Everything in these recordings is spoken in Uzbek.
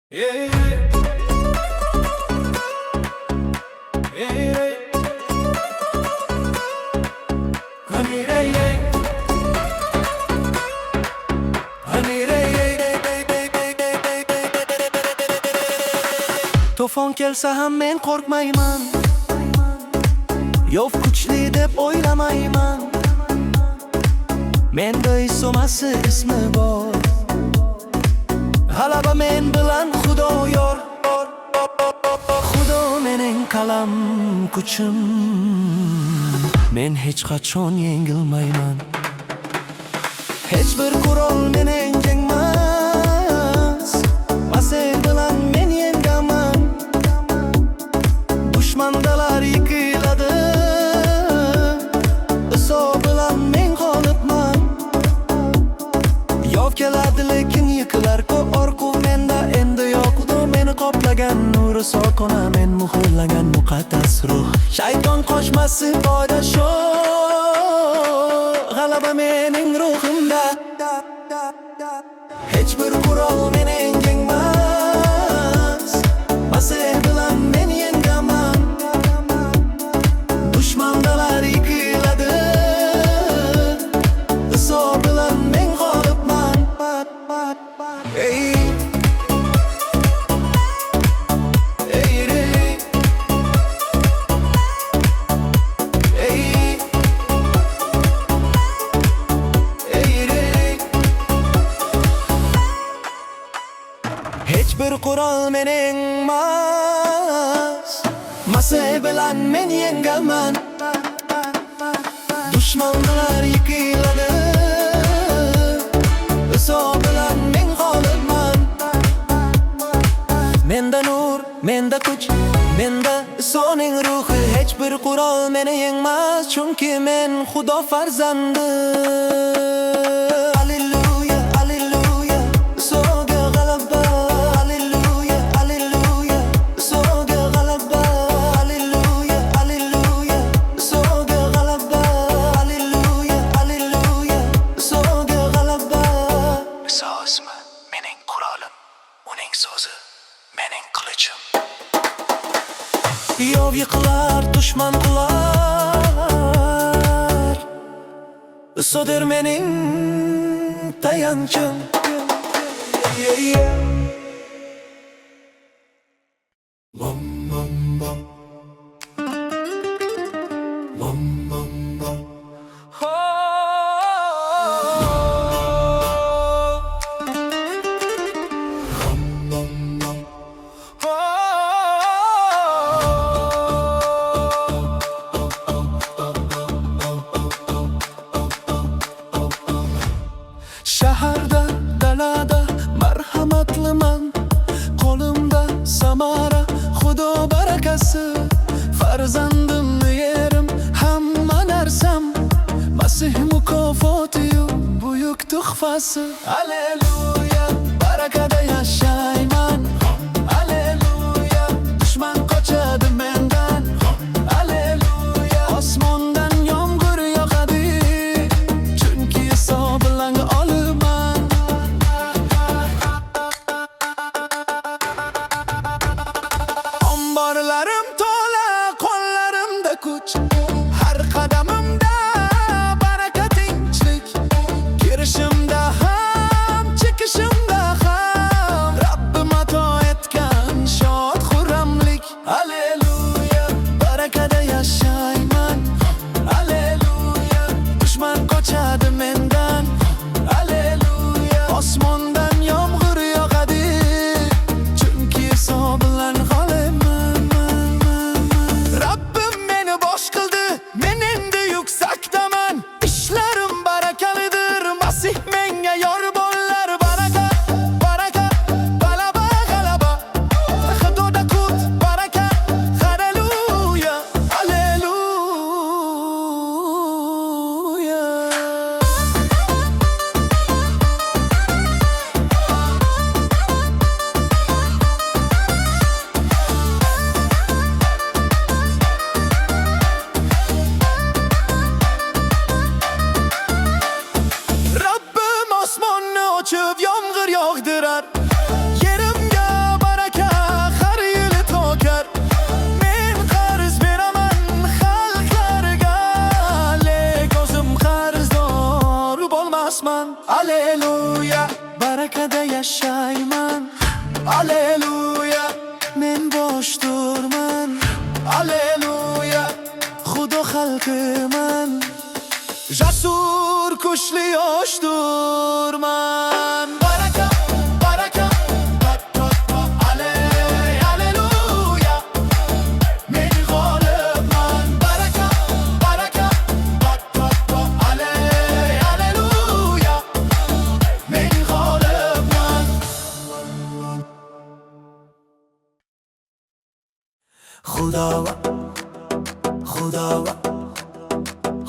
Hey, hey, hey. Honey, hey, hey. Honey, hey, hey, hey, hey, hey, hey, hey, hey. To'fon kelsa ham men qo'rqmayman, yov kuchli deb o'ylamayman. Menda isomasi ismi bor, g'alaba men bilan Xudo yor. Xudo mening qalam kuchim, men hech qachon yengilmayman. Hech bir qurol meni yengmas, Masih bilan men yengaman. Dushmandalar yiqiladi, Iso bilan men g'olibman. Yov keladi lekin yiqilar qo'rquv menda endi yo'q. Xudo meni qoplagan nuri sokona, men muhrlagan muqaddas ruh. Shayton qochmasi foyda shu, g'alaba mening ruhimda. Hech bir qurol meni yengmas, Masih bilan men yengaman. Dushmandalar yiqiladi, Iso bilan men g'olibman. Hey, hech bir qurol meni yengmas, Masih bilan men yengaman. Dushmanlar yiqiladi, Iso bilan men g'olibman. Menda nur, menda kuch, menda Isoning ruhi. Hech bir qurol meni yengmas, chunki men Xudo farzandi. Alleluya, alleluya, Isoga g'alaba. Alleluya, alleluya, Isoga g'alaba. Alleluya, alleluya, Isoga g'alaba. Alleluya, alleluya, Isoga g'alaba. Iso ismi mening qurolim, uning so'zi mening qilichim. Yov yiqilar, dushman qular, Isodir mening tayanchim. Yeah, yeah. Bum, bum, bum. Bum, bum, bum. Oh. Bum, bum, bum. Shaharda, dalada marhamatliman, qo'limda samara, Xudo barakasi. Farzandimni yerim, hamma narsam, Masih mukofoti-yu buyuk tuhfasi. Alleluya, barakada yashayman. Alleluya, dushman qochadi mendan. Alleluya, osmondan yomg'ir yoqadi, chunki Iso bilan olaman. Omborlarim to'la, qo'llarimda kuch, har qadamimda baraka, tinchlik. Kirishimda ham, chiqishimda ham,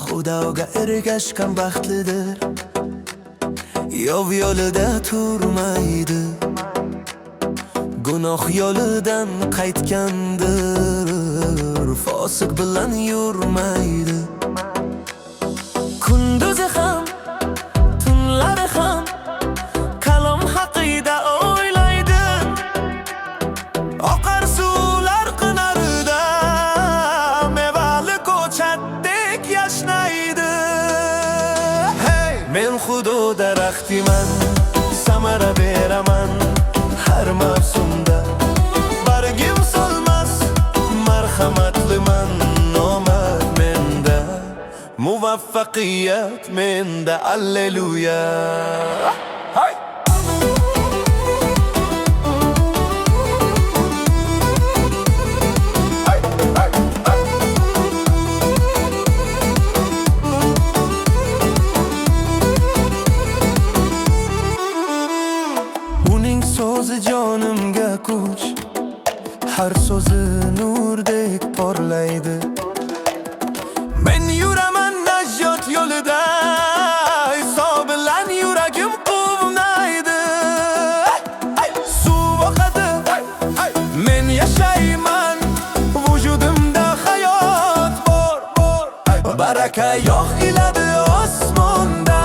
Xudoga ergashgan baxtlidir, yov yo'lida turmaydi, gunoh yo'lidan qaytgandir, fosiq bilan yurmaydi. Kunduzi ham, tunlari ham kalom haqida o'ylaydi, oqar suvlar qinarida mevali ko'chatdek yashnaydi. Hey, men xudo daraxtiman, samara beraman har mavsumda, bargim solmas, marhamatliman, nomad menda, muvaffaqiyat menda, alleluya. Hey! Uning so'zi jonimga kuch, har so'zi nurdek porlaydi. Men yuraman najot yo'lida, Iso bilan yuragim quvnaydi. Suv oqadi, men yashayman, vujudimda hayot bor. Baraka yog'iladi osmondan,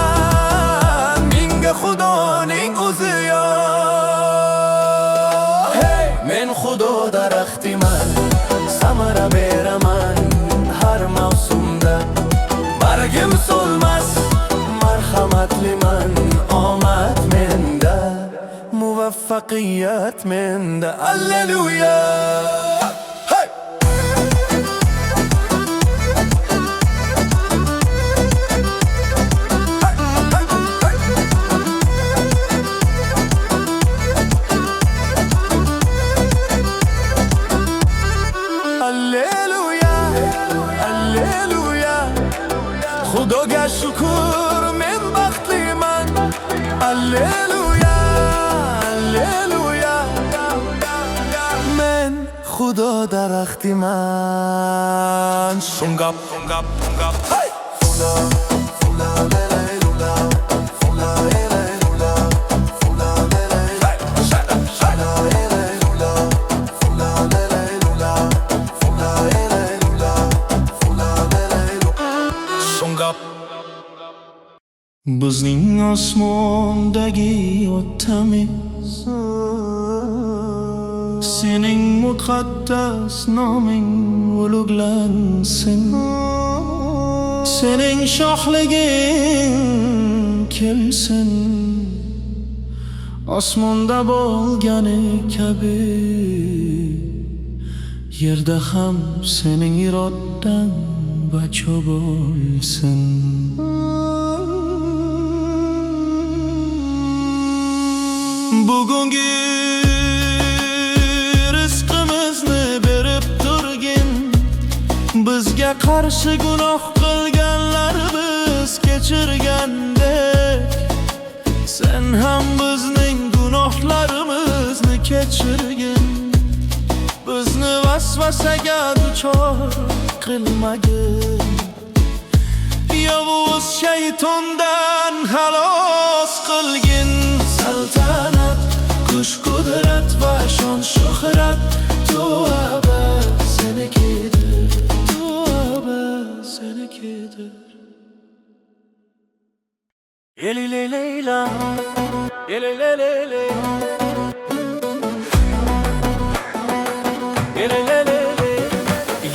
menga Xudoning o'zi yo'q. Hey, men Xudo daraxtiman, samara beraman har mavsumda, bargim solmas, marhamatliman, omad menda, muvaffaqiyat menda, alleluya. Hey! Alleluya, alleluya. Xudoga shukr, men baxtliman. Alleluya, alleluya. Men Xudo daraxtiman. Shungap, shungap, shungap. Hey! Fula, fula, lelelula. Fula, lelelula. Fula, lelelula. Hey! Shada, shada. Lelelula. Fula, lelelula. Fula, lelelula. Fula, lelelula. Shungap. Bizning osmondagi otamiz, sening muqaddas noming ulug'lansin. Sening shohliging kelsin, osmonda bo'lgani kabi yerda ham sening irodadan bacho bo'lsin. Bugungi rizqimizni berib turgin, bizga qarshi gunoh qilganlarimiz kechirgandek, sen ham bizning gunohlarimizni kechirgin. Bizni vasvasaga duchor qilmagin, yovuz shaytondan xalos qilgin. Saltanat, kuch qudrat va shon shuhrat Tavba senikidir, Tavba senikidir. Elileleyla, elilelele, elilelele.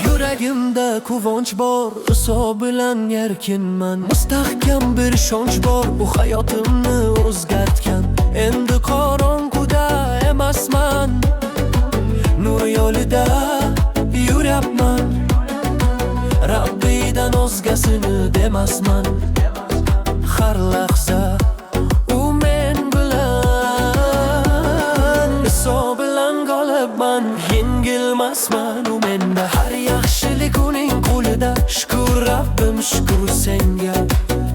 Yuragimda quvonch bor, Iso bilan erkinman. Mustahkam bir ishonch bor, bu hayotimni o'zgartgan. Endi qorong'uda emasman, nur yo'lida yuryapman. Rabbidan o'zgasini demasman. Har lahza u men bilan, Iso bilan g'olibman, yengilmasman u menda. Har yaxshilik uning qo'lida, shukr Rabbim, shukr senga.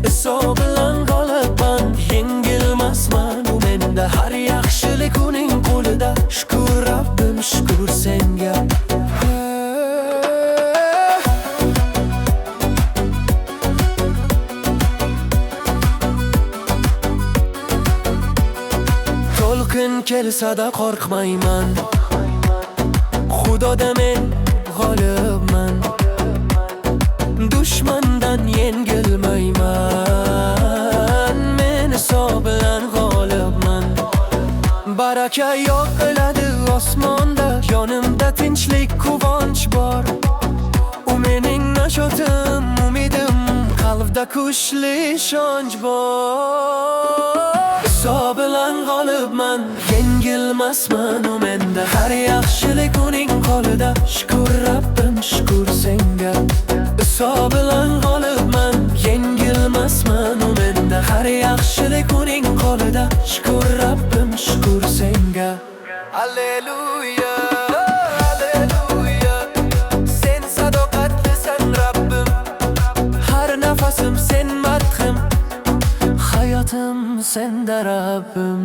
Iso bilan g'olibman, yengilmasman u menda. Har yaxshilik uning qo'lida, shukr Rabbim, shukr senga. kelsa-da qo'rqmayman. Xudoda men g'olibman, dushmandan yengilmayman. Men hisob bilan g'olibman. Baraka yo'qiladi osmonda, yonimda tinchlik, quvonch bor. U mening nashotim, umidim, qalbda kuchli ishonch bor. Hisob bilan g'olibman, yengilmasman u menda. Har yaxshilik uning qo'lida, shukr Rabbim, shukr senga. Hisob bilan g'olibman, yengilmasman u menda. Har yaxshilik uning qo'lida, shukr Rabbim, shukr senga. Alleluya, alleluya, sen sadoqatlisan Rabbim. Har nafasim sen madhim, hayotim senda Rabbim.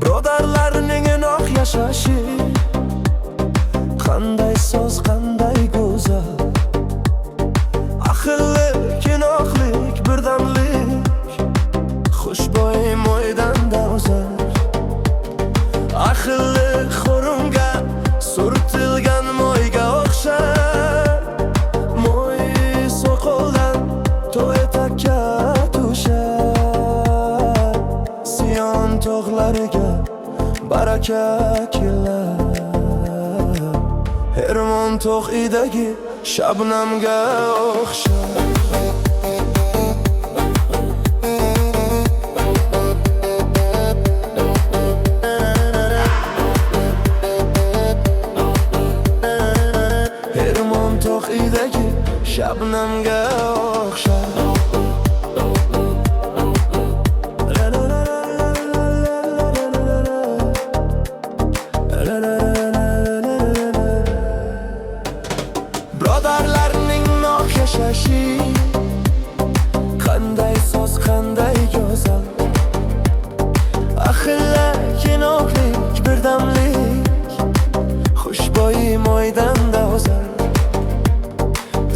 Birodarlarning inoq yashashi qanday so'z, qanday go'zal. Ahillik, inoqlik, birdamlik, xushbo'y mo'ydanda o'zar. Ahillik xo'rumga surtilgan mo'yga o'xshar. Mo'y soqoldan to'etakka tushar. Siyon tog'lariga baraka kelar. Hermon tog'idagi shabnamga o'xshar. Hermon tog'idagi shabnamga o'xshar. Birodarlarning inoq yashashi qanday so'z, qanday go'zal. Ahillik, inoqlik, birdamlik, xushbo'y mo'ydanda o'zar.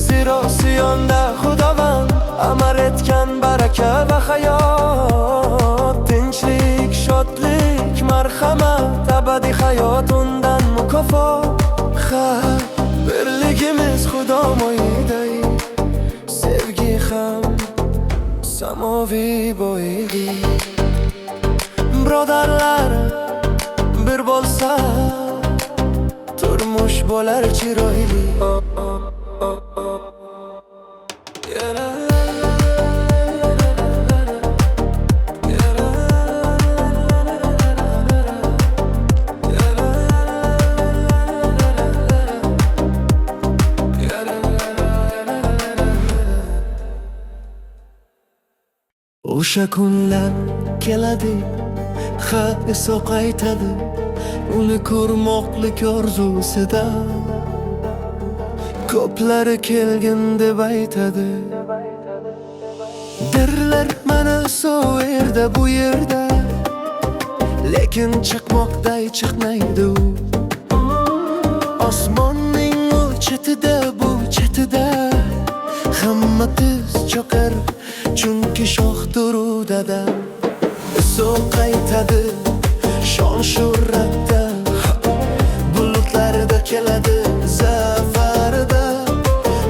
Zero siyonda Xudovand amar etgan baraka va hayot. Tinchlik, shodlik, marhamat, abadiy hayot undan mukofot. Birligimiz Xudo mo'yiday, sevgi ham samoviy bo'ydi. Birodarlar bir bo'lsa, turmush bo'lar chiroyli. O'sha kunlar keladi, haqi qaytadi, uni ko'rmoqlik orzusida. Ko'plari kelgin deb aytadi, derlar mana shu yerda, bu yerda. Lekin chiqmoqday chiqmaydi u. Osmonning u chetida, bu chetida. Hamma tiz cho'kar, chunki shohdir u dadam. So'q qaytadi, shon shuhratda, bulutlarda keladi zafarda.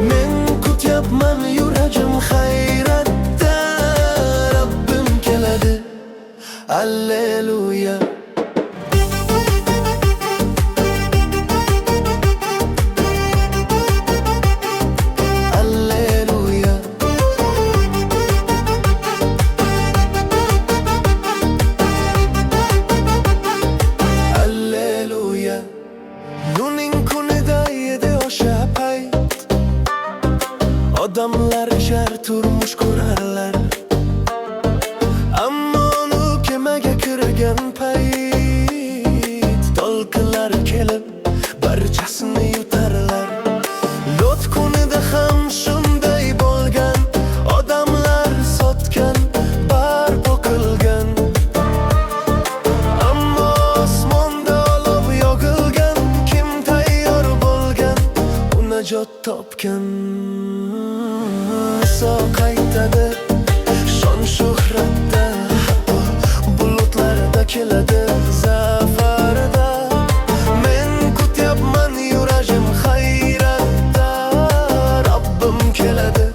Men kutyapman yuragim hayratda, Rabbim keladi, alleluya. Odamlar jar turmush ko'rarlar, ammo uni kemaga kirgan payt to'lqinlar kelib najot topgan. Iso qaytadi shon shuhratda, bulutlarda keladi zafarda. Men kutyapman yuragim hayratda, Rabbim keladi,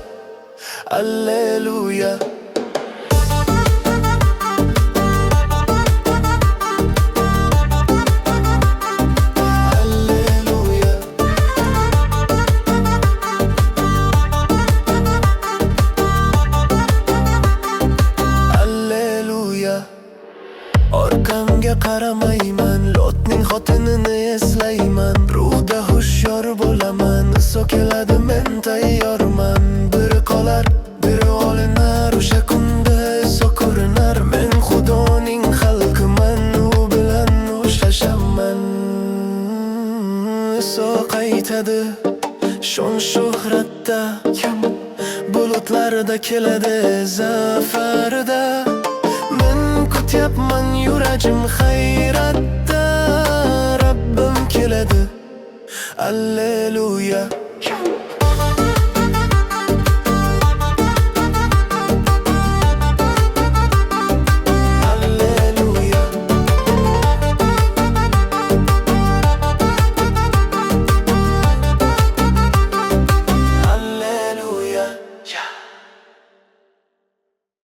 alleluya. Orqamga qaramayman, Lotning xotinini eslayman. Ruhda hushyor bo'laman, Iso keladi, men tayyorman. Biri qolar, biri olinar, o'sha kunda Iso ko'rinar. Men Xudoning xalqiman, u bilan o'xshashaman. Iso qaytadi shon shuhratda, bulutlarda keladi zafarda. Kutyapman yuragim hayratda, Rabbim keladi, alleluya.